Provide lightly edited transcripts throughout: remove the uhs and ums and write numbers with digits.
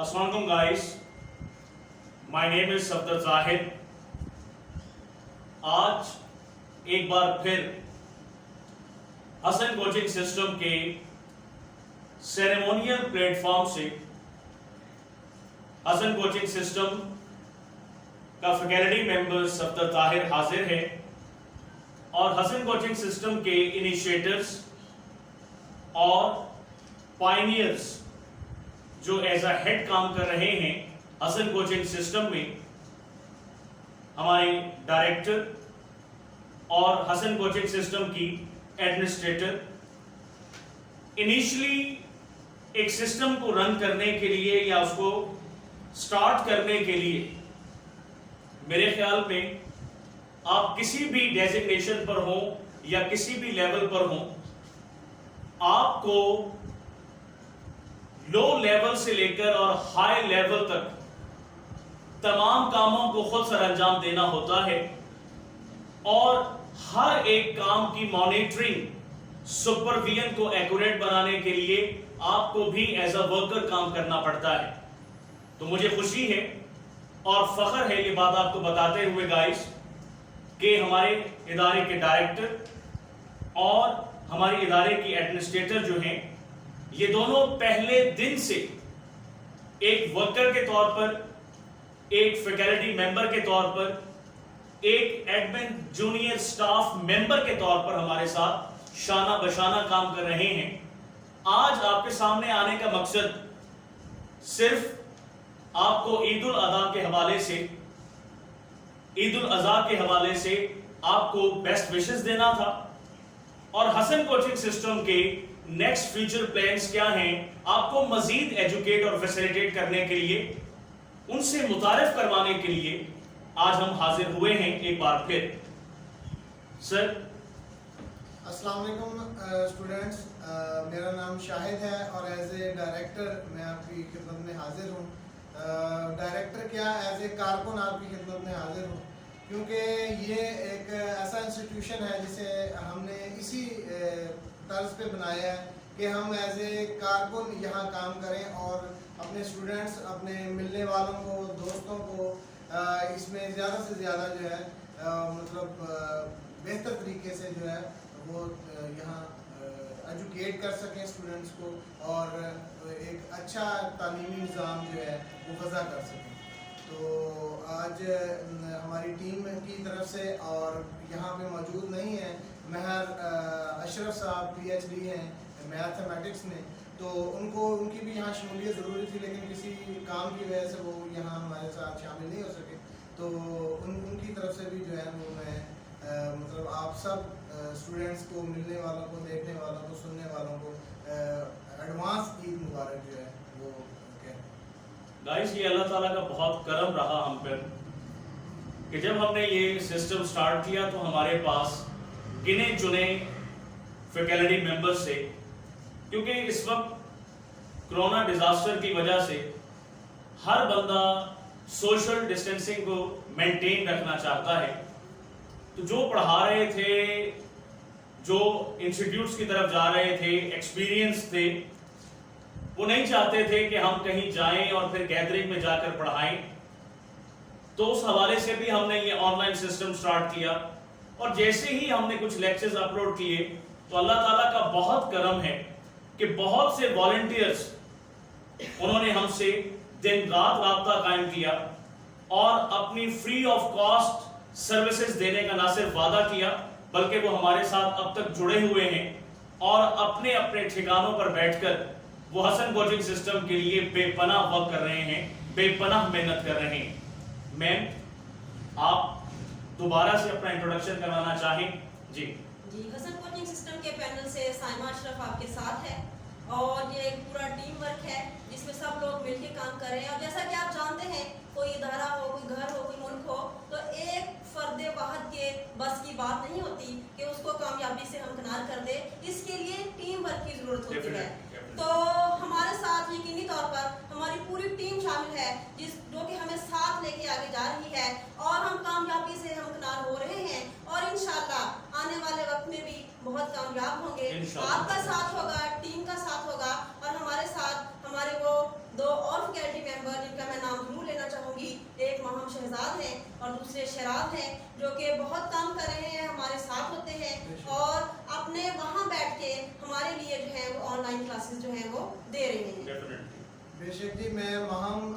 Assalamualaikum guys, my name is Safdar Zahid. आज एक बार फिर हसन कोचिंग सिस्टम के सेरेमोनियल प्लेटफॉर्म से हसन कोचिंग सिस्टम का फैकल्टी मेंबर सफदर ताहिर हाजिर है और हसन कोचिंग सिस्टम के इनिशिएटर्स और पायनियर्स जो एज अ हेड काम कर रहे हैं हसन कोचिंग सिस्टम में, हमारे डायरेक्टर और हसन कोचिंग सिस्टम की एडमिनिस्ट्रेटर। इनिशियली एक सिस्टम को रन करने के लिए या उसको स्टार्ट करने के लिए मेरे ख्याल में आप किसी भी डेजिग्नेशन पर हो या किसी भी लेवल पर हो, आपको लो लेवल से लेकर और हाई लेवल तक तमाम कामों को खुद सर अंजाम देना होता है और हर एक काम की मॉनिटरिंग सुपरविजन को एक्यूरेट बनाने के लिए आपको भी एज अ वर्कर काम करना पड़ता है। तो मुझे खुशी है और फख्र है ये बात आपको बताते हुए गाइस कि हमारे इदारे के डायरेक्टर और हमारे इदारे की एडमिनिस्ट्रेटर जो हैं, ये दोनों पहले दिन से एक वर्कर के तौर पर, एक फैकल्टी मेंबर के तौर पर, एक एडमिन जूनियर स्टाफ मेंबर के तौर पर हमारे साथ शाना बशाना काम कर रहे हैं। आज आपके सामने आने का मकसद सिर्फ आपको ईद उल अज़हा के हवाले से आपको बेस्ट विशेस देना था और हसन कोचिंग सिस्टम के नेक्स्ट फ्यूचर प्लान्स क्या हैं, आपको मजीद एजुकेट और फैसिलिटेट करने के लिए, उनसे मुतारिफ करवाने के लिए आज हम हाजिर हुए हैं एक बार फिर। सर अस्सलाम वालेकुम स्टूडेंट्स, मेरा नाम शाहिद है और एज ए डायरेक्टर मैं आपकी खिदमत में हाजिर हूँ। डायरेक्टर क्या, एज ए कारकुन आपकी खिदमत में हाजिर हूँ, क्योंकि ये एक ऐसा इंस्टीट्यूशन है जिसे हमने इसी तर्ज पे बनाया है कि हम एज ए कारकुन यहाँ काम करें और अपने स्टूडेंट्स, अपने मिलने वालों को, दोस्तों को इसमें ज़्यादा से ज़्यादा जो है बेहतर तरीके से जो है वो यहाँ एजुकेट कर सकें स्टूडेंट्स को और एक अच्छा तालीमी निज़ाम जो है वो वज़ा कर सकें। तो आज हमारी टीम की तरफ से और यहाँ पे मौजूद नहीं है महर अशरफ साहब, PhD हैं मैथमेटिक्स में, तो उनकी भी यहाँ शमूलियत ज़रूरी थी, लेकिन किसी काम की वजह से वो यहाँ हमारे साथ शामिल नहीं हो सके। तो उनकी तरफ से भी जो है वो मैं आप सब स्टूडेंट्स को, मिलने वालों को, देखने वालों को, सुनने वालों को एडवांस ईद मुबारक जो है वो कहते। गाइस, ये अल्लाह ताला का बहुत करम रहा हम पर कि जब हमने ये सिस्टम स्टार्ट किया तो हमारे पास गिने चुने फैकल्टी मेंबर्स थे, क्योंकि इस वक्त कोरोना डिजास्टर की वजह से हर बंदा सोशल डिस्टेंसिंग को मेंटेन रखना चाहता है। तो जो पढ़ा रहे थे, जो इंस्टीट्यूट्स की तरफ जा रहे थे, एक्सपीरियंस थे, वो नहीं चाहते थे कि हम कहीं जाएं और फिर गैदरिंग में जाकर पढ़ाएं। तो उस हवाले से भी हमने ये ऑनलाइन सिस्टम स्टार्ट किया और जैसे ही हमने कुछ लेक्चर्स अपलोड किए तो अल्लाह ताला का बहुत करम है कि बहुत से वॉलंटियर्स, उन्होंने हमसे दिन रात राब्ता कायम किया और अपनी फ्री ऑफ कॉस्ट सर्विसेज देने का ना सिर्फ वादा किया बल्कि वो हमारे साथ अब तक जुड़े हुए हैं और अपने अपने ठिकानों पर बैठकर वो हसन कोचिंग सिस्टम के लिए बेपनाह वर्क कर रहे हैं, बेपनाह मेहनत कर रहे हैं। मैम, आप दोबारा से अपना इंट्रोडक्शन करवाना चाहें? जी हसन कोचिंग सिस्टम के पैनल से साइमा अशरफ आपके साथ है और ये एक पूरा टीम वर्क है जिसमें सब लोग मिलकर काम कर रहे हैं। और जैसा कि आप जानते हैं, कोई इदारा हो, कोई घर हो, कोई मुल्क हो, तो एक फर्द वाहद के बस की बात नहीं होती कि उसको कामयाबी से हमकिनार कर दे। इसके लिए टीम वर्क की ज़रूरत होती है। तो हमारे साथ यकीनी तौर पर हमारी पूरी टीम शामिल है जो कि हमें साथ लेके आगे जा रही है और हम कामयाबी से हमकिनार हो रहे हैं और इंशाल्लाह आने वाले वक्त में भी बहुत कामयाब होंगे। आपका साथ होगा, टीम का साथ होगा और हमारे साथ हमारे वो दो और फैकल्टी اور دوسرے شراف ہیں جو کہ بہت کام کر رہے ہیں، ہمارے ساتھ ہوتے ہیں اور اپنے وہاں بیٹھ کے ہمارے لیے جو ہے وہ آن لائن کلاسز جو ہیں وہ دے رہے ہیں۔ بے شک جی، میں مہم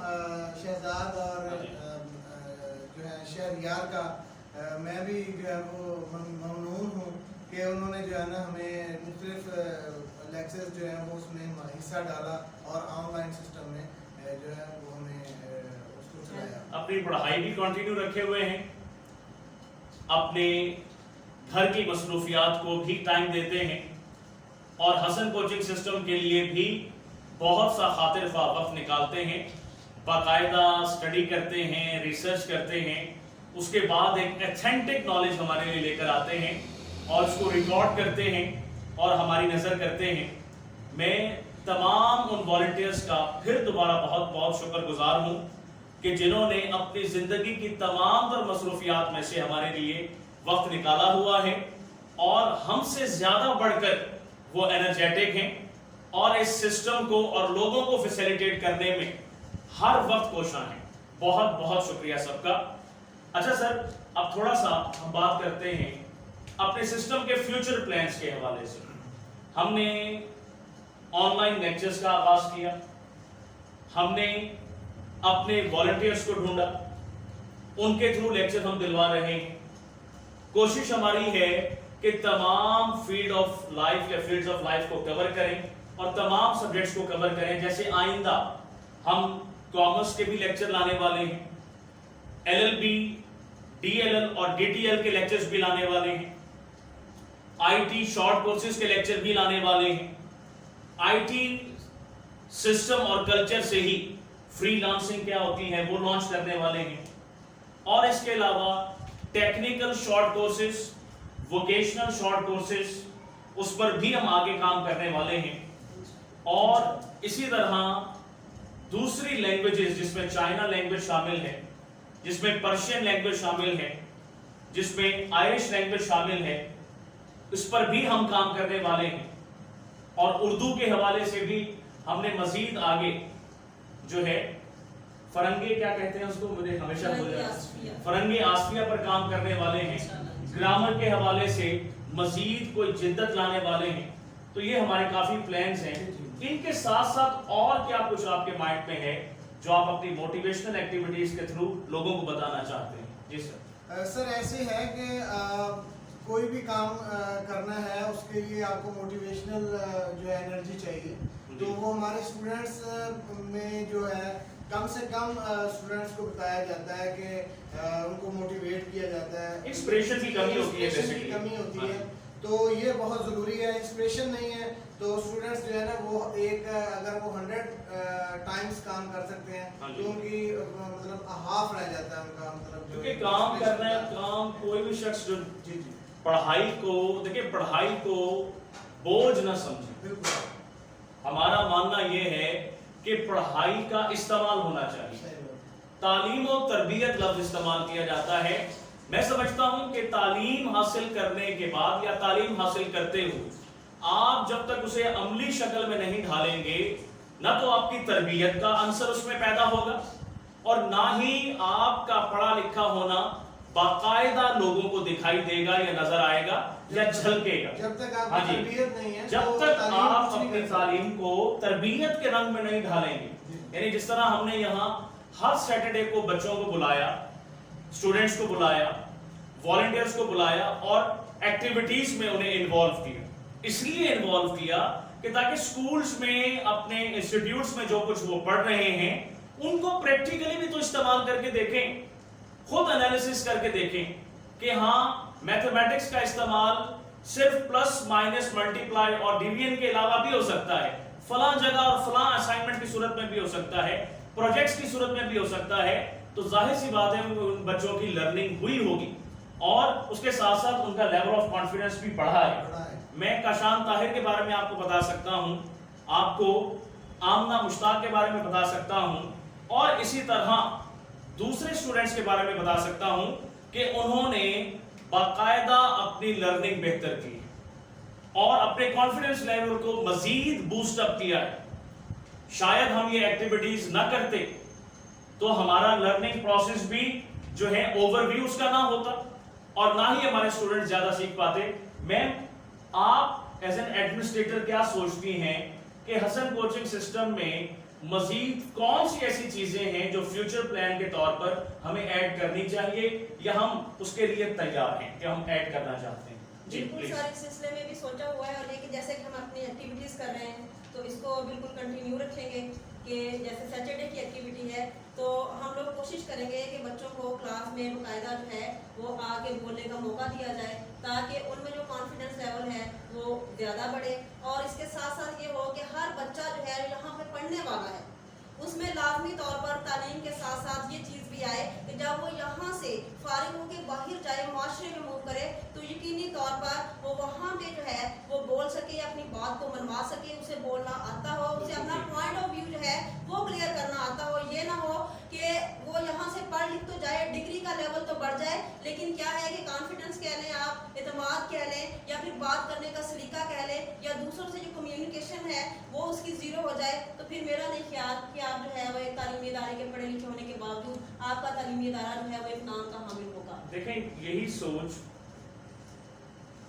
شہزاد اور جو ہے شہریار کا میں بھی جو ہے وہ ممنون ہوں کہ انہوں نے جو ہے نا ہمیں مختلف لیکچرز جو ہیں وہ اس میں حصہ ڈالا اور آن لائن سسٹم میں جو ہے وہ ہمیں اس کو چلایا۔ اپنی پڑھائی بھی کنٹینیو رکھے ہوئے ہیں، اپنے گھر کی مصروفیات کو بھی ٹائم دیتے ہیں، اور حسن کوچنگ سسٹم کے لیے بھی بہت سا خاطر خواہ وقت نکالتے ہیں، باقاعدہ اسٹڈی کرتے ہیں، ریسرچ کرتے ہیں، اس کے بعد ایک ایتھینٹک نالج ہمارے لیے لے کر آتے ہیں اور اس کو ریکارڈ کرتے ہیں اور ہماری نظر کرتے ہیں۔ میں تمام ان والنٹیئرز کا پھر دوبارہ بہت بہت شکر گزار ہوں کہ جنہوں نے اپنی زندگی کی تمام تر مصروفیات میں سے ہمارے لیے وقت نکالا ہوا ہے، اور ہم سے زیادہ بڑھ کر وہ انرجیٹک ہیں اور اس سسٹم کو اور لوگوں کو فیسیلیٹیٹ کرنے میں ہر وقت کوشاں ہیں۔ بہت بہت شکریہ سب کا۔ اچھا سر، اب تھوڑا سا ہم بات کرتے ہیں اپنے سسٹم کے فیوچر پلانز کے حوالے سے۔ ہم نے آن لائن لیکچرز کا آغاز کیا، ہم نے اپنے والنٹیئرز کو ڈھونڈا، ان کے تھرو لیکچر ہم دلوا رہے ہیں۔ کوشش ہماری ہے کہ تمام فیلڈ آف لائف یا فیلڈز آف لائف کو کور کریں اور تمام سبجیکٹس کو کور کریں۔ جیسے آئندہ ہم کامرس کے بھی لیکچر لانے والے ہیں، LLB، DLL اور DTL کے لیکچرز بھی لانے والے ہیں، IT شارٹ کورسز کے لیکچر بھی لانے والے ہیں، IT سسٹم اور کلچر سے ہی فری لانسنگ کیا ہوتی ہے وہ لانچ کرنے والے ہیں، اور اس کے علاوہ technical short courses, vocational short courses, اس پر بھی ہم آگے کام کرنے والے ہیں۔ اور اسی طرح دوسری لینگویجز جس میں چائنا لینگویج شامل ہے، جس میں پرشین لینگویج شامل ہے، جس میں آئرش لینگویج شامل ہے، اس پر بھی ہم کام کرنے والے ہیں۔ اور اردو کے حوالے سے بھی ہم نے مزید آگے جو ہے فرنگی کیا کہتے ہیں اس کو، مجھے ہمیشہ بھول جاتا ہے، فرنگی آسفیہ پر کام کرنے والے ہیں۔ گرامر کے حوالے سے مزید کوئی جدت لانے والے ہیں۔ تو یہ ہمارے کافی پلانز ہیں۔ ان کے ساتھ ساتھ اور کیا کچھ آپ کے مائنڈ میں ہے جو آپ اپنی موٹیویشنل ایکٹیویٹیز کے تھرو لوگوں کو بتانا چاہتے ہیں؟ جی سر۔ سر ایسے ہے کہ کوئی بھی کام کرنا ہے اس کے لیے آپ کو موٹیویشنل جو ہے انرجی چاہیے، تو وہ ہمارے اسٹوڈنٹس میں جو ہے کم سے کم اسٹوڈنٹس کو بتایا جاتا ہے کہ ان کو موٹیویٹ کیا جاتا ہے۔ انسپریشن کی کمی ہوتی ہے، انسپریشن کی کمی ہوتی ہے، تو یہ بہت ضروری ہے۔ انسپریشن نہیں ہے تو اسٹوڈنٹس جو ہے نا وہ ایک اگر وہ 100 ٹائمز کام کر سکتے ہیں تو ان کی مطلب ہاف رہ جاتا ہے ان کا، مطلب کیونکہ کام کرنا ہے، کام کوئی بھی شخص جو پڑھائی کو دیکھیں، پڑھائی کو بوجھ نہ سمجھے۔ بالکل ہمارا ماننا یہ ہے کہ پڑھائی کا استعمال ہونا چاہیے۔ تعلیم و تربیت لفظ استعمال کیا جاتا ہے۔ میں سمجھتا ہوں کہ تعلیم حاصل کرنے کے بعد یا تعلیم حاصل کرتے ہوئے آپ جب تک اسے عملی شکل میں نہیں ڈھالیں گے، نہ تو آپ کی تربیت کا عنصر اس میں پیدا ہوگا اور نہ ہی آپ کا پڑھا لکھا ہونا باقاعدہ لوگوں کو دکھائی دے گا یا نظر آئے گا یا جھلکے گا۔ جب تک آپ کی تربیت نہیں ہے، جب تک آپ اپنی تعلیم کو تربیت کے رنگ میں نہیں ڈھالیں گے، یعنی جس طرح ہم نے یہاں ہر سیٹرڈے کو بچوں کو بلایا، اسٹوڈنٹس کو بلایا، والنٹیئرز کو بلایا اور ایکٹیویٹیز میں انہیں انوالو کیا، اس لیے انوالو کیا کہ تاکہ سکولز میں اپنے انسٹیٹیوٹس میں جو کچھ وہ پڑھ رہے ہیں ان کو پریکٹیکلی بھی تو استعمال کر کے دیکھیں، خود انالیسس کر کے دیکھیں کہ ہاں میتھمیٹکس کا استعمال صرف پلس مائنس ملٹیپلائی اور ڈیویژن کے علاوہ بھی ہو سکتا ہے، فلاں جگہ اور فلاں اسائنمنٹ کی صورت میں بھی ہو سکتا ہے، پروجیکٹس کی صورت میں بھی ہو سکتا ہے۔ تو ظاہر سی بات ہے ان بچوں کی لرننگ ہوئی ہوگی اور اس کے ساتھ ساتھ ان کا لیول آف کانفیڈنس بھی بڑھا ہے۔ میں کاشان طاہر کے بارے میں آپ کو بتا سکتا ہوں، آپ کو آمنہ مشتاق کے بارے میں بتا سکتا ہوں، اور اسی طرح دوسرے اسٹوڈنٹس کے بارے میں بتا سکتا ہوں کہ انہوں نے باقاعدہ اپنی لرننگ بہتر کی اور اپنے کانفیڈنس لیول کو مزید بوسٹ اپ کیا ہے۔ شاید ہم یہ ایکٹیویٹیز نہ کرتے تو ہمارا لرننگ پروسیس بھی जो है ओवरव्यू उसका ना होता और ना ही हमारे स्टूडेंट ज्यादा सीख पाते। मैम, आप एज एन एडमिनिस्ट्रेटर क्या सोचती हैं कि हसन कोचिंग सिस्टम में मजीद कौन सी ऐसी चीजें हैं जो फ्यूचर प्लान के तौर पर हमें ऐड करनी चाहिए या हम उसके लिए तैयार हैं कि हम ऐड करना चाहते हैं? जी बिल्कुल प्लीज। सर, इस सिलसिले में भी सोचा हुआ है, और लेकिन जैसे कि हम अपनी एक्टिविटीज़ कर रहे हैं तो इसको बिल्कुल कंटिन्यू रखेंगे कि जैसे सैटरडे की एक्टिविटी है तो हम लोग कोशिश करेंगे कि बच्चों को क्लास में बाकायदा जो है वो आके बोलने का मौका दिया जाए ताकि उनमें जो कॉन्फिडेंस लेवल है वो ज़्यादा बढ़े। और इसके साथ साथ ये हो कि हर बच्चा जो है यहाँ पे पढ़ने वाला है उसमें लाजमी तौर पर तालीम के साथ साथ ये चीज़ भी आए कि जब वो यहाँ से फारिग होकर बाहर जाए, माशरे में मूव करे, तो यकीनी तौर पर वो वहाँ पे जो है वो बोल सके, अपनी बात को मनवा सके, उसे बोलना आता हो, उसे अपना पॉइंट ऑफ व्यू जो है वो क्लियर करना आता हो। ये ना हो कि वो यहाँ से पढ़ लिख तो जाए, डिग्री का लेवल तो बढ़ जाए, लेकिन क्या है कि कॉन्फिडेंस कह लें आप, एतमाद कह लें, या फिर बात करने का सलीका कह लें, या दूसरों से जो कम्युनिकेशन है वो उसकी ज़ीरो हो जाए, तो फिर मेरा नहीं ख्याल कि आप जो है वो एक तालीमी इदारे के पढ़े लिखे होने के बावजूद आपका तालीमी इदारा जो है वो एक नाम का हामिल होगा। देखें, यही सोच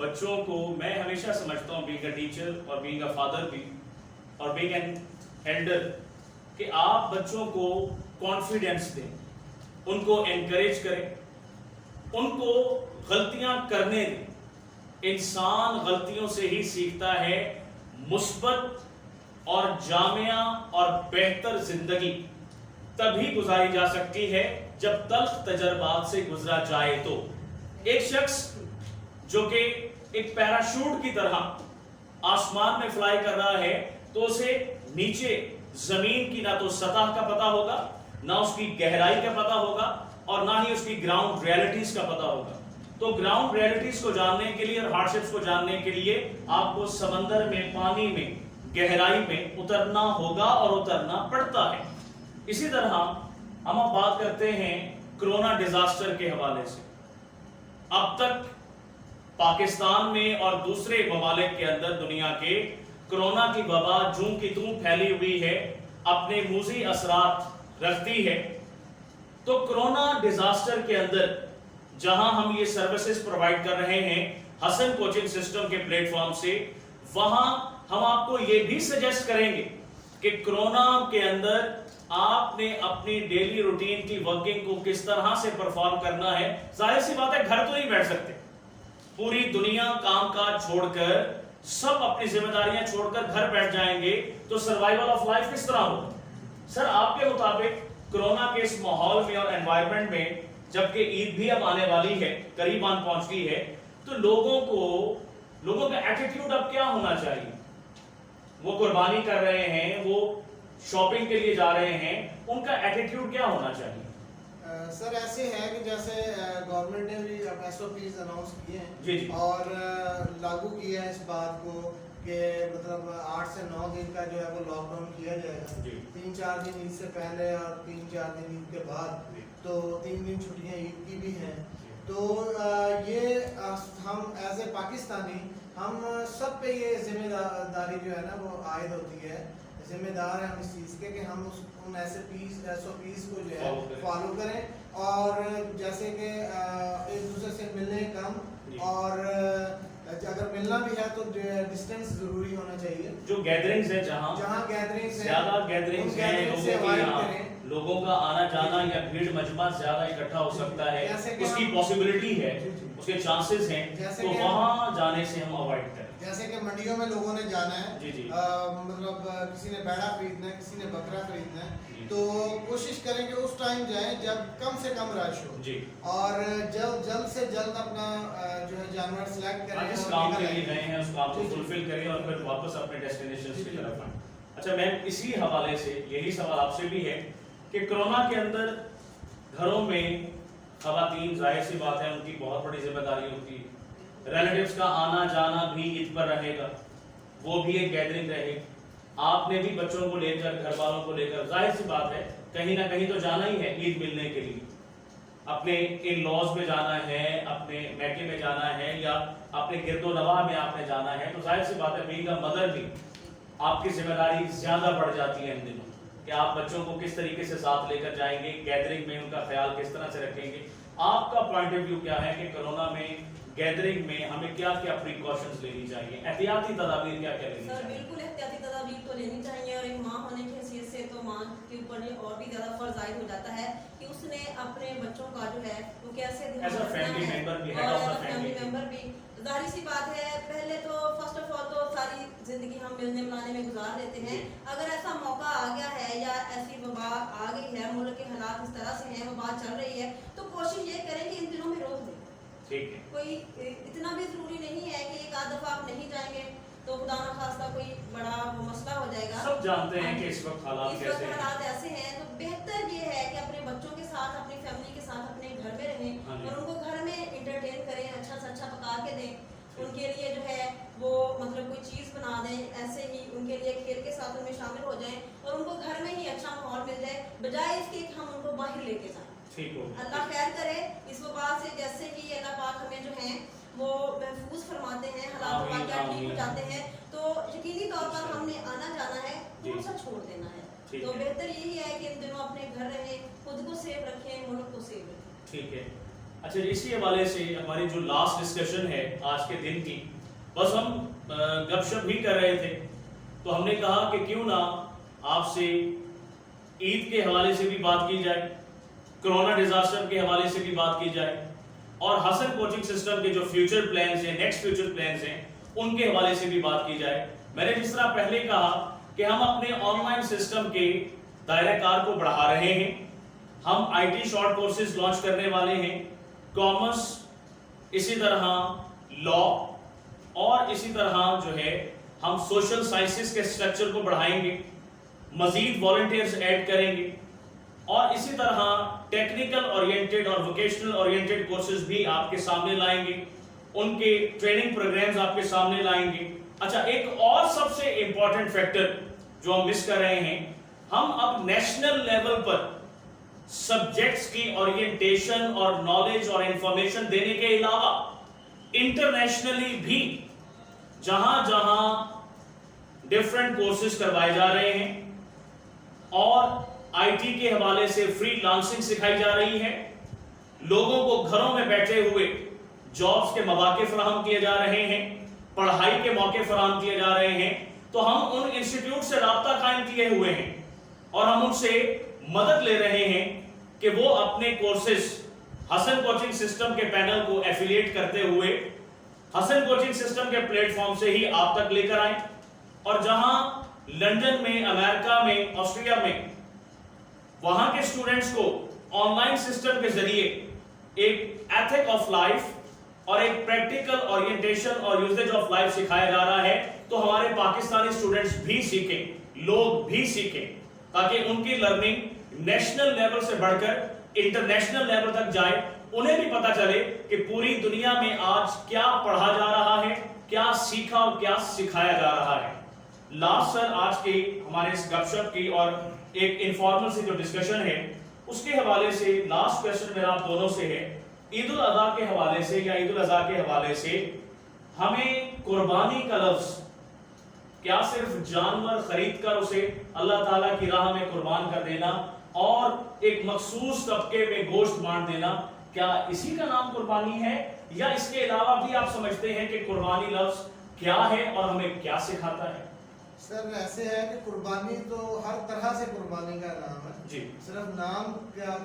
बच्चों को मैं हमेशा समझता हूँ, बीइंग अ टीचर और बीइंग अ फादर भी और बीइंग एन एल्डर, कि आप बच्चों को कॉन्फिडेंस दें, उनको एनकरेज करें, उनको गलतियां करने दें। इंसान गलतियों से ही सीखता है। मुस्बत और जामिया और बेहतर जिंदगी तभी गुजारी जा सकती है जब तल्ख तजर्बात से गुजरा जाए। तो एक शख्स जो कि एक पैराशूट की तरह आसमान में फ्लाई कर रहा है तो उसे नीचे जमीन की ना तो सतह का पता होगा, ना उसकी गहराई का पता होगा और ना ही उसकी ग्राउंड रियलिटीज का पता होगा। तो ग्राउंड रियलिटीज को जानने के लिए और हार्डशिप्स को जानने के लिए आपको समंदर में, पानी में, गहराई में उतरना होगा और उतरना पड़ता है। इसी तरह हम अब बात करते हैं कोरोना डिजास्टर के हवाले से। अब तक पाकिस्तान में और दूसरे ममालिक के अंदर दुनिया के कोरोना की वबा जूं की तूं फैली हुई है, अपने मूजी असरात रखती है। तो कोरोना डिजास्टर के अंदर जहां हम ये सर्विसेज प्रोवाइड कर रहे हैं हसन कोचिंग सिस्टम के प्लेटफॉर्म से, वहां हम आपको ये भी सजेस्ट करेंगे कि कोरोना के अंदर आपने अपनी डेली रूटीन की वर्किंग को किस तरह से परफॉर्म करना है। जाहिर सी बात है, घर तो नहीं बैठ सकते, पूरी दुनिया काम काज छोड़कर, सब अपनी जिम्मेदारियां छोड़कर घर बैठ जाएंगे तो सर्वाइवल ऑफ लाइफ किस तरह होगा? सर, आपके मुताबिक कोरोना के इस माहौल में और एनवायरनमेंट में, जबकि ईद भी अब आने वाली है, करीब आन पहुंच गई है, तो लोगों का एटीट्यूड अब क्या होना चाहिए? वो कुर्बानी कर रहे हैं, वो शॉपिंग के लिए जा रहे हैं, उनका एटीट्यूड क्या होना चाहिए? सर, ऐसे है कि जैसे गवर्नमेंट ने भी अब SOPs अनाउंस किए जी जी। हैं और लागू किया है इस बात को कि मतलब 8 से 9 दिन का जो है वो लॉकडाउन किया जाएगा। जी। 3-4 दिन ईद से पहले और 3-4 दिन ईद के बाद, जी। तो 3 दिन छुट्टियां ईद की भी हैं। तो ये हम एज ए पाकिस्तानी हम सब पे ये जिम्मेदारी जो है ना वो आयद होती है, जिम्मेदार है हम इस चीज़ के कि हम उन SOPs को जो है फॉलो करें और जैसे कि एक दूसरे से मिलने कम, और अगर मिलना भी है तो डिस्टेंस जरूरी होना चाहिए। जो गैदरिंग्स है, जहां गैदरिंग्स है, ज्यादा गैदरिंग्स हैं, लोगों का आना जाना या भीड़ मजमा ज्यादा इकट्ठा हो सकता है, उसकी पॉसिबिलिटी है, उसके चांसेस हैं, तो वहां जाने से हम अवॉइड करें। जैसे कि मंडियों में लोगों ने जाना है, जी जी। मतलब किसी ने बैड़ा खरीदना है, किसी ने बकरा खरीदना है, तो कोशिश करें कि उस टाइम जाएं जब कम से कम रश हो जी। और जल्द से जल्द अपना जो है जानवर सिलेक्ट करें, जिस काम के लिए गए हैं उस काम को फुलफिल करें और फिर वापस अपने डेस्टिनेशन की तरफ आएं। अच्छा मैम, इसी हवाले से यही सवाल आपसे भी है कि कोरोना के अंदर घरों में खवातीन, जाहिर सी बात है, उनकी बहुत बड़ी जिम्मेदारी होती है, रिलेटिव्स का आना जाना भी ईद पर रहेगा, वो भी एक गैदरिंग रहेगी, आपने भी बच्चों को लेकर, घर वालों को लेकर, जाहिर सी बात है कहीं ना कहीं तो जाना ही है ईद मिलने के लिए, अपने इन लॉज में जाना है, अपने मैके में जाना है या अपने गिरदो नवाह में आपने जाना है, तो जाहिर सी बात है बीइंग अ मदर भी आपकी जिम्मेदारी ज्यादा बढ़ जाती है इन दिनों। कि आप बच्चों को किस तरीके से साथ लेकर जाएंगे, गैदरिंग में उनका ख्याल किस तरह से रखेंगे, आपका पॉइंट ऑफ व्यू क्या है कि कोरोना में गैदरिंग में हमें क्या क्या प्रिकॉशंस लेनी चाहिए, एहतियाती तदाबीर क्या क्या लेनी सर चाहिए? बिल्कुल एहतियाती तदाबीर तो लेनी चाहिए, और एक माँ होने की हैसियत से तो माँ के ऊपर ये और भी ज़्यादा फर्ज आयद हो जाता है कि उसने अपने बच्चों का जो है वो कैसे ध्यान As a रखना family है, member भी, और head of the as a family family। member भी जाहिर सी बात है, पहले तो फर्स्ट ऑफ ऑल तो सारी जिंदगी हम मिलने मिलाने में गुजार देते हैं। अगर ऐसा मौका आ गया है या ऐसी वबा आ गई है, मुल्क के हालात इस तरह से हैं, वबा चल रही है, तो कोशिश ये करें कि इन दिनों में रोक दें। ठीक है, कोई इतना भी जरूरी नहीं है कि एक आध दफा आप नहीं जाएंगे तो खुदा न खास्ता कोई बड़ा वो मसला हो जाएगा। सब जानते हैं कि इस वक्त हालात इस कैसे वक्त हैं। हालात ऐसे हैं, तो बेहतर ये है कि अपने बच्चों के साथ, अपनी फैमिली के साथ अपने घर में रहें, हाँ जी। और उनको घर में इंटरटेन करें, अच्छा से अच्छा पका के दें, उनके लिए जो है वो मतलब कोई चीज़ बना दें, ऐसे ही उनके लिए खेल के साथ उनमें शामिल हो जाएं, और उनको घर में ही अच्छा माहौल मिल जाए, बजाय इसके कि हम उनको बाहर लेके जाएं। ठीक हो, अल्लाह खैर करे, इस वबा से जैसे ही अल्लाह पाक हमें जो हैं वो महफूज फरमाते हैं, हालात आमीन, वाक़या ठीक हो आमीन। जाते हैं, तो यकीनी तौर पर हमने आना जाना है, थोड़ा सा छोड़ देना है। ठीक तो है। बेहतर यही है कि इन दिनों अपने घर रहें, खुद को सेफ रखें, मुल्क को सेफ रखें। ठीक है। अच्छा, इसी हवाले से हमारी जो लास्ट डिस्कशन है आज के दिन की, बस हम गपशप भी कर रहे थे, तो हमने कहा कि क्यों ना आपसे ईद के हवाले से भी बात की जाए, कोरोना डिजास्टर के हवाले से भी बात की जाए, और हसन कोचिंग सिस्टम के जो फ्यूचर प्लान्स हैं, नेक्स्ट फ्यूचर प्लान्स हैं, उनके हवाले से भी बात की जाए। मैंने जिस तरह पहले कहा कि हम अपने ऑनलाइन सिस्टम के दायरा कार को बढ़ा रहे हैं, हम आईटी शॉर्ट कोर्सेज लॉन्च करने वाले हैं, कॉमर्स, इसी तरह लॉ, और इसी तरह जो है हम सोशल साइंसेस के स्ट्रक्चर को बढ़ाएंगे, मजीद वॉलंटियर्स ऐड करेंगे, और इसी तरह टेक्निकल ओरिएंटेड और वोकेशनल ओरिएंटेड कोर्सेज भी आपके सामने लाएंगे, उनके ट्रेनिंग प्रोग्राम्स आपके सामने लाएंगे। अच्छा, एक और सबसे इंपॉर्टेंट फैक्टर जो हम मिस कर रहे हैं, हम अब नेशनल लेवल पर सब्जेक्ट्स की ओरिएंटेशन और नॉलेज और इंफॉर्मेशन देने के अलावा इंटरनेशनली भी जहां जहां डिफरेंट कोर्सेज करवाए जा रहे हैं, और आईटी के हवाले से फ्रीलांसिंग सिखाई जा रही है, लोगों को घरों में बैठे हुए जॉब्स के मौके फराहम किए जा रहे हैं, पढ़ाई के मौके फराहम किए जा रहे हैं, तो हम उन इंस्टीट्यूट से राब्ता कायम किए हुए हैं, और हम उनसे मदद ले रहे हैं कि वो अपने कोर्सेज हसन कोचिंग सिस्टम के पैनल को एफिलिएट करते हुए हसन कोचिंग सिस्टम के प्लेटफॉर्म से ही आप तक लेकर आए, और जहां लंदन में, अमेरिका में, ऑस्ट्रिया में वहां के स्टूडेंट्स को ऑनलाइन सिस्टम के जरिए एक एथिक ऑफ लाइफ और एक प्रैक्टिकल ओरिएंटेशन और यूजेज ऑफ लाइफ सिखाया जा रहा है, तो हमारे पाकिस्तानी स्टूडेंट्स भी सीखें, लोग भी सीखें, ताकि उनकी लर्निंग नेशनल लेवल से बढ़कर इंटरनेशनल लेवल तक जाए, उन्हें भी पता चले कि पूरी दुनिया में आज क्या पढ़ा जा रहा है, क्या सीखा और क्या सिखाया जा रहा है। लास्ट सर, आज की हमारे इस गपशप की और एक इनफॉर्मल सी जो डिस्कशन है उसके हवाले से लास्ट क्वेश्चन मेरा आप दोनों से है, ईद उल अज़हा के हवाले से या ईद उल अज़हा के हवाले से हमें कुर्बानी का लफ्ज क्या सिर्फ जानवर खरीद कर उसे अल्लाह ताला की राह में कुर्बान कर देना और एक मखसूस तबके में गोश्त बांट देना, क्या इसी का नाम कुर्बानी है, या इसके अलावा भी आप समझते हैं कि कुर्बानी लफ्ज क्या है और हमें क्या सिखाता है? सर ऐसे है कि कुर्बानी तो हर तरह से कुर्बानी का नाम है जी, सिर्फ नाम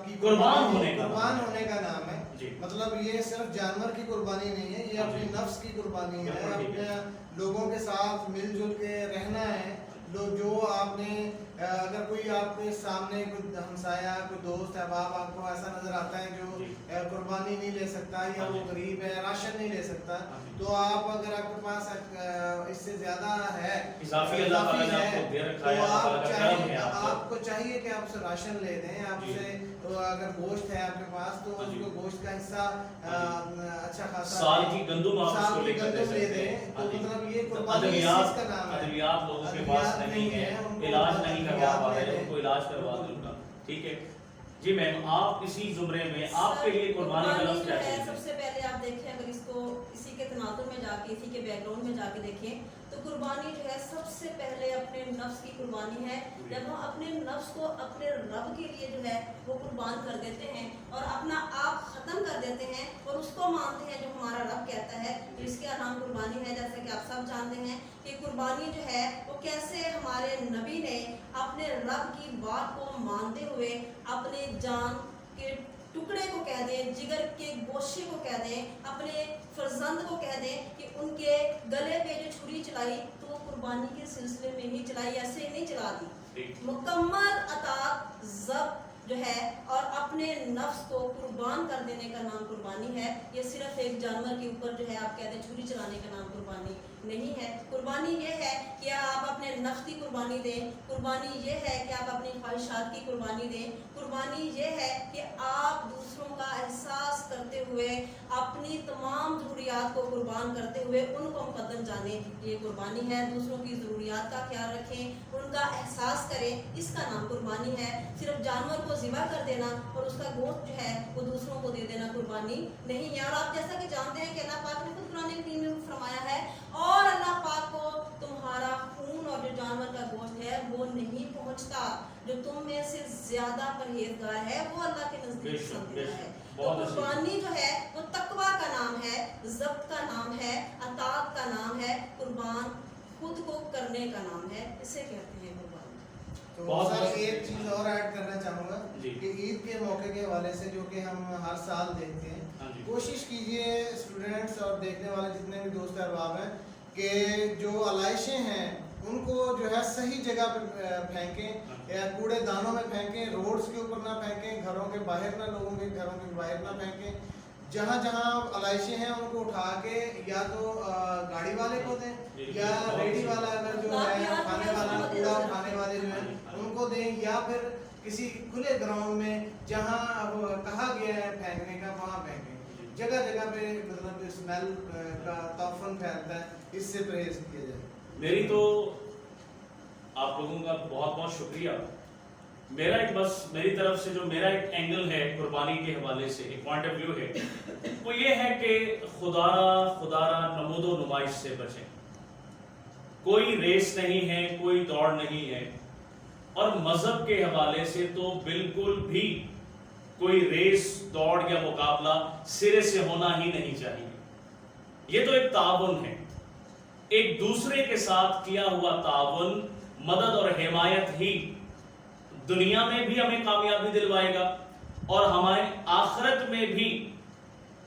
की कुर्बान होने का नाम है जी। मतलब ये सिर्फ जानवर की कुर्बानी नहीं है, ये हाँ अपनी जी। नफ्स की कुर्बानी है, बिल्कुल ठीक है। अपने लोगों के साथ मिलजुल के रहना है। जो आपने अगर कोई आपके सामने कोई हमसाया, कोई दोस्त है, बाप आपको ऐसा नजर आता है जो कुर्बानी नहीं ले सकता या हाँ वो जी। गरीब है, राशन नहीं ले सकता, हाँ जी। तो आप अगर आपके पास इससे ज्यादा है, इजाफी अल्लाह ताला ने आपको दे रखा है, तो अल्लाह ताला का करम है आप पर। आपको चाहिए कि आप उसे राशन ले दें, आपसे तो अगर गोश्त है आपके पास तो हाँ जी। उसको गोश्त का हिस्सा अच्छा खासा साल की गंदुम आप साल उसको की लेकर दे गंदुम ले सकते दें, हैं। तो हाँ जी। मतलब ये तो कुर्बानी इस चीज का नाम है। अद्वियात लोगों के पास अद्वियात नहीं है, उनको इलाज नहीं करवा पा अद्वियात रहे, ले उनको लें। इलाज करवा दे उनका। ठीक है जी मैम, आप इसी जुमरे में आपके लिए कुर्बानी का लफ्ज क्या है? है? सबसे पहले आप देखें, अगर इसको इसी के तनाजुर में जाके, इसी के बैकग्राउंड में जाके देखें, तो कुर्बानी जो है सबसे पहले अपने नफ्स की कुर्बानी है। जब हम अपने नफ्स نفس کو اپنے رب کے لیے جو ہے وہ قربان کر دیتے ہیں اور اپنا آپ ختم کر دیتے ہیں اور اس کو مانتے ہیں جو ہمارا رب کہتا ہے، جس کا نام قربانی ہے. جیسا کہ آپ سب جانتے ہیں کہ قربانی جو ہے وہ کیسے ہمارے نبی نے اپنے رب کی بات کو مانتے ہوئے اپنے جان کے ٹکڑے کو کہہ دیں، جگر کے گوشے کو کہہ دیں، اپنے فرزند کو کہہ دیں کہ ان کے گلے پہ جو چھری چلائی تو وہ قربانی کے سلسلے میں ہی چلائی، ایسے نہیں چلا دی. مکمل اطاعت ضبط جو ہے اور اپنے نفس کو قربان کر دینے کا نام قربانی ہے. یہ صرف ایک جانور کے اوپر جو ہے آپ کہتے ہیں چھری چلانے کا نام قربانی نہیں ہے. قربانی یہ ہے کہ آپ اپنے نفس کی قربانی دیں، قربانی یہ ہے کہ آپ اپنی خواہشات کی قربانی دیں، قربانی یہ ہے کہ آپ دوسروں کا احساس کرتے ہوئے اپنی تمام ضروریات کو قربان کرتے ہوئے ان کو مقدم جانیں. یہ قربانی ہے. دوسروں کی ضروریات کا خیال رکھیں، ان کا احساس کریں، اس کا نام قربانی ہے. صرف جانور کو ذبح کر دینا اور اس کا گوشت جو ہے وہ دوسروں کو دے دینا قربانی نہیں ہے. اور آپ جیسا کہ جانتے ہیں کہ اللہ پاک نے خود قرآن کریم میں فرمایا ہے اور اللہ پاک کو تمہارا خون اور جو جانور کا گوشت ہے وہ نہیں پہنچتا. جو تم میں سے زیادہ پرہیزگار ہے وہ اللہ کے نزدیک پسندیدہ ہے. تو قربانی جو ہے وہ تقویٰ کا نام ہے، ضبط کا نام ہے، اطاعت کا نام ہے، قربان خود کو کرنے کا نام ہے، اسے کہتے ہیں قربانی. تو سر ایک چیز اور ایڈ کرنا چاہوں گا کہ عید کے موقع کے حوالے سے جو کہ ہم ہر سال دیکھتے ہیں، کوشش کیجئے اسٹوڈنٹس اور دیکھنے والے جتنے بھی دوست احباب ہیں کہ جو علائشیں ہیں ان کو جو ہے صحیح جگہ پہ پھینکیں یا کوڑے دانوں میں پھینکیں، روڈز کے اوپر نہ پھینکیں، گھروں کے باہر نہ، لوگوں کے گھروں کے باہر نہ پھینکیں. جہاں جہاں علائشیں ہیں ان کو اٹھا کے یا تو گاڑی والے کو دیں یا ریڈی والا اگر جو ہے کھانے والا کوڑا اٹھانے والے جو ہیں ان کو دیں، یا پھر کسی کھلے گراؤنڈ میں جہاں اب کہا گیا ہے پھینکنے کا وہاں پھینکیں. جگہ جگہ پہ مطلب اسمیل کا تعفن پھیلتا ہے، اس سے پرہیز کیا جائے. میری تو آپ لوگوں کا بہت بہت شکریہ. میرا ایک بس میری طرف سے جو میرا ایک اینگل ہے قربانی کے حوالے سے، ایک پوائنٹ آف ویو ہے، وہ یہ ہے کہ خدا را نمود و نمائش سے بچیں. کوئی ریس نہیں ہے، کوئی دوڑ نہیں ہے، اور مذہب کے حوالے سے تو بالکل بھی کوئی ریس دوڑ یا مقابلہ سرے سے ہونا ہی نہیں چاہیے. یہ تو ایک تعاون ہے، ایک دوسرے کے ساتھ کیا ہوا تعاون، مدد اور حمایت ہی دنیا میں بھی ہمیں کامیابی دلوائے گا اور ہمارے آخرت میں بھی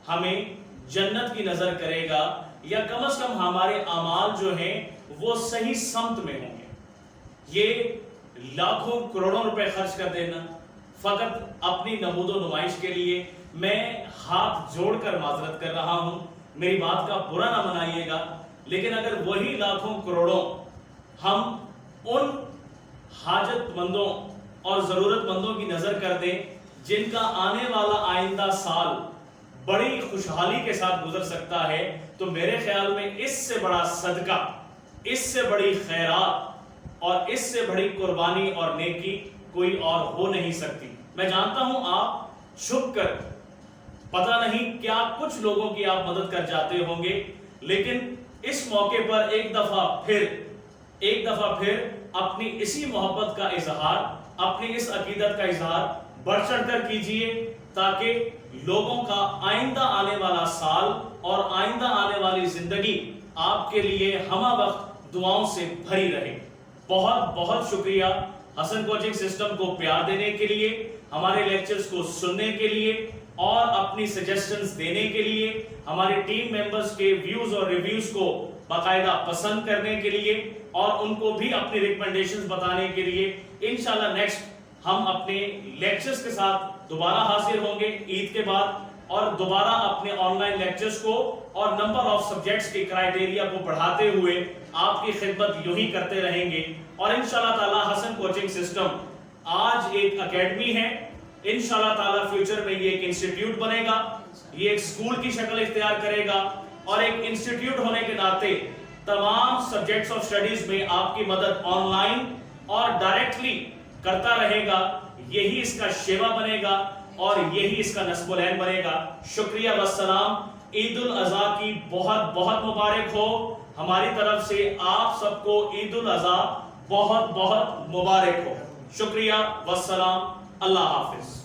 ہمیں جنت کی نظر کرے گا، یا کم از کم ہمارے اعمال جو ہیں وہ صحیح سمت میں ہوں گے. یہ لاکھوں کروڑوں روپے خرچ کر دینا فقط اپنی نمود و نمائش کے لیے، میں ہاتھ جوڑ کر معذرت کر رہا ہوں، میری بات کا برا نہ منائیے گا، لیکن اگر وہی لاکھوں کروڑوں ہم ان حاجت مندوں اور ضرورت مندوں کی نظر کر دیں جن کا آنے والا آئندہ سال بڑی خوشحالی کے ساتھ گزر سکتا ہے، تو میرے خیال میں اس سے بڑا صدقہ، اس سے بڑی خیرات اور اس سے بڑی قربانی اور نیکی کوئی اور ہو نہیں سکتی. میں جانتا ہوں آپ چھپ کر پتہ نہیں کیا کچھ لوگوں کی آپ مدد کر جاتے ہوں گے، لیکن اس موقع پر ایک دفعہ پھر اپنی اسی محبت کا اظہار، اپنی اس عقیدت کا اظہار بڑھ چڑھ کر کیجئے، تاکہ لوگوں کا آئندہ آنے والا سال اور آئندہ آنے والی زندگی آپ کے لیے ہمہ وقت دعاؤں سے بھری رہے. بہت بہت شکریہ حسن کوچنگ سسٹم کو پیار دینے کے لیے، ہمارے لیکچرز کو سننے کے لیے اور اپنی سجیشنز دینے کے لیے، ہمارے ٹیم ممبرز کے ویوز اور ریویوز کو باقاعدہ پسند کرنے کے لیے اور ان کو بھی اپنی ریکمنڈیشنز بتانے کے لیے. انشاءاللہ نیکسٹ ہم اپنے لیکچرز کے ساتھ دوبارہ حاضر ہوں گے عید کے بعد، اور دوبارہ اپنے آن لائن لیکچرز کو اور نمبر آف سبجیکٹس کے کرائیٹیریا کو بڑھاتے ہوئے آپ کی خدمت یوں ہی کرتے رہیں گے. اور انشاءاللہ تعالی حسن کوچنگ سسٹم آج ایک اکیڈمی ہے، انشاءاللہ تعالی فیوچر میں یہ ایک انسٹیٹیوٹ بنے گا، یہ ایک سکول کی شکل اختیار کرے گا، اور ایک انسٹیٹیوٹ ہونے کے ناطے تمام سبجیکٹس آف سٹڈیز میں آپ کی مدد آن لائن اور ڈائریکٹلی کرتا رہے گا. یہی اس کا شیوا بنے گا اور یہی اس کا نصب العین بنے گا. شکریہ والسلام. عید الاضحیٰ کی بہت بہت مبارک ہو. ہماری طرف سے آپ سب کو عید الاضحیٰ بہت بہت مبارک ہو. شکریہ، والسلام، اللہ حافظ.